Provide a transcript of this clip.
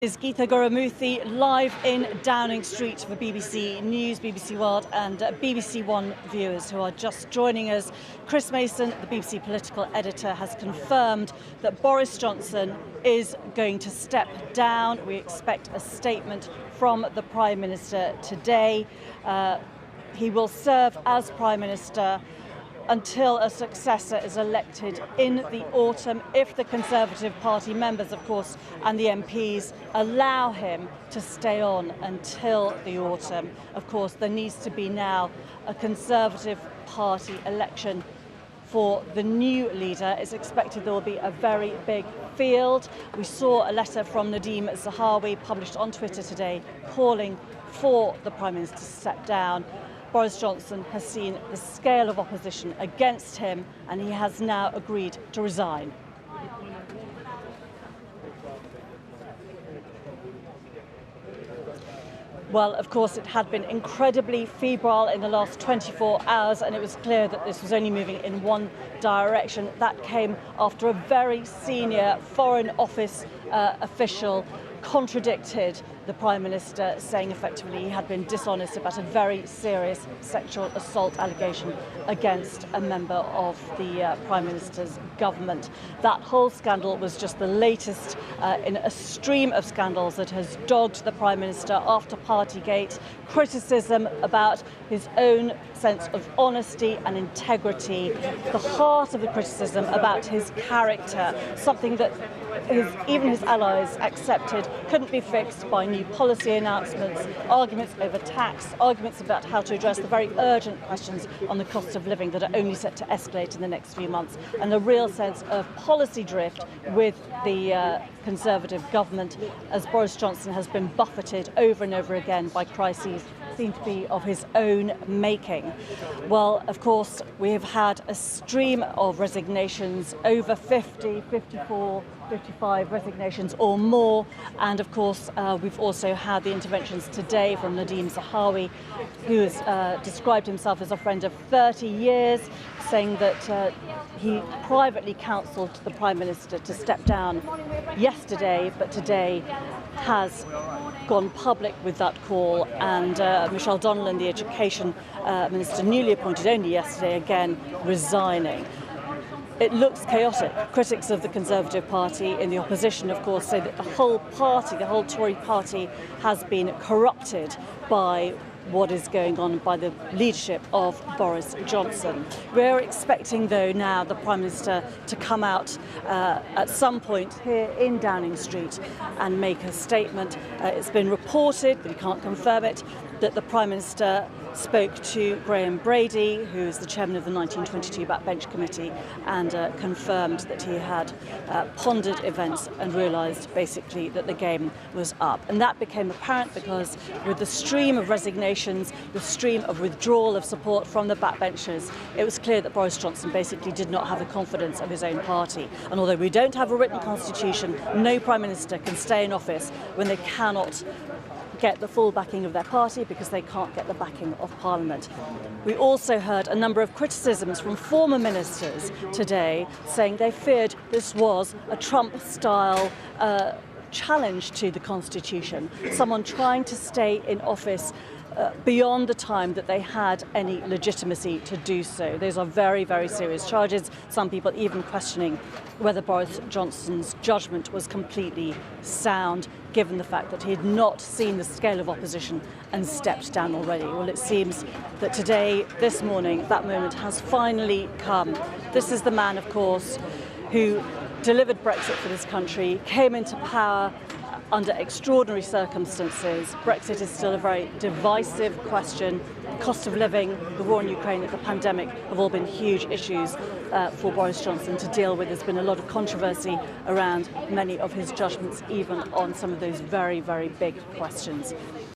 Is Geetha Gurumurthy live in Downing Street for BBC News, BBC World and BBC One viewers who are just joining us. Chris Mason, the BBC political editor, has confirmed that Boris Johnson is going to step down. We expect a statement from the Prime Minister today. He will serve as Prime Minister until a successor is elected in the autumn, if the Conservative Party members, of course, and the MPs allow him to stay on until the autumn. Of course, there needs to be now a Conservative Party election for the new leader. It's expected there will be a very big field. We saw a letter from Nadhim Zahawi published on Twitter today calling for the Prime Minister to step down. Boris Johnson has seen the scale of opposition against him and he has now agreed to resign. Well, of course, it had been incredibly febrile in the last 24 hours and it was clear that this was only moving in one direction. That came after a very senior Foreign Office official contradicted the Prime Minister, saying effectively he had been dishonest about a very serious sexual assault allegation against a member of the Prime Minister's government. That whole scandal was just the latest in a stream of scandals that has dogged the Prime Minister after Partygate. Criticism about his own sense of honesty and integrity, the heart of the criticism about his character, something that even his allies accepted couldn't be fixed by new policy announcements, arguments over tax, arguments about how to address the very urgent questions on the cost of living that are only set to escalate in the next few months, and a real sense of policy drift with the Conservative government as Boris Johnson has been buffeted over and over again by crises seem to be of his own making. Well, of course, we have had a stream of resignations, over 50, 54, 55 resignations or more, and of course we've also had the interventions today from Nadhim Zahawi, who has described himself as a friend of 30 years, saying that he privately counselled the Prime Minister to step down yesterday, but today has gone public with that call, and Michelle Donnellan, the Education Minister, newly appointed only yesterday, again resigning. It looks chaotic. Critics of the Conservative Party in the opposition, of course, say that the whole party, the whole Tory party, has been corrupted by what is going on by the leadership of Boris Johnson. We're expecting, though, now the Prime Minister to come out at some point here in Downing Street and make a statement. It's been reported, but he can't confirm it, that the Prime Minister spoke to Graham Brady, who is the chairman of the 1922 Backbench Committee, and confirmed that he had pondered events and realised basically that the game was up. And that became apparent because with the stream of resignations, the stream of withdrawal of support from the backbenchers, it was clear that Boris Johnson basically did not have the confidence of his own party. And although we don't have a written constitution, no Prime Minister can stay in office when they cannot get the full backing of their party because they can't get the backing of Parliament. We also heard a number of criticisms from former ministers today saying they feared this was a Trump-style challenge to the Constitution, someone trying to stay in office beyond the time that they had any legitimacy to do so. Those are very, very serious charges. Some people even questioning whether Boris Johnson's judgment was completely sound, given the fact that he had not seen the scale of opposition and stepped down already. Well, it seems that today, this morning, that moment has finally come. This is the man, of course, who delivered Brexit for this country, came into power under extraordinary circumstances. Brexit is still a very divisive question. The cost of living, the war in Ukraine, the pandemic have all been huge issues for Boris Johnson to deal with. There's been a lot of controversy around many of his judgments, even on some of those very, very big questions.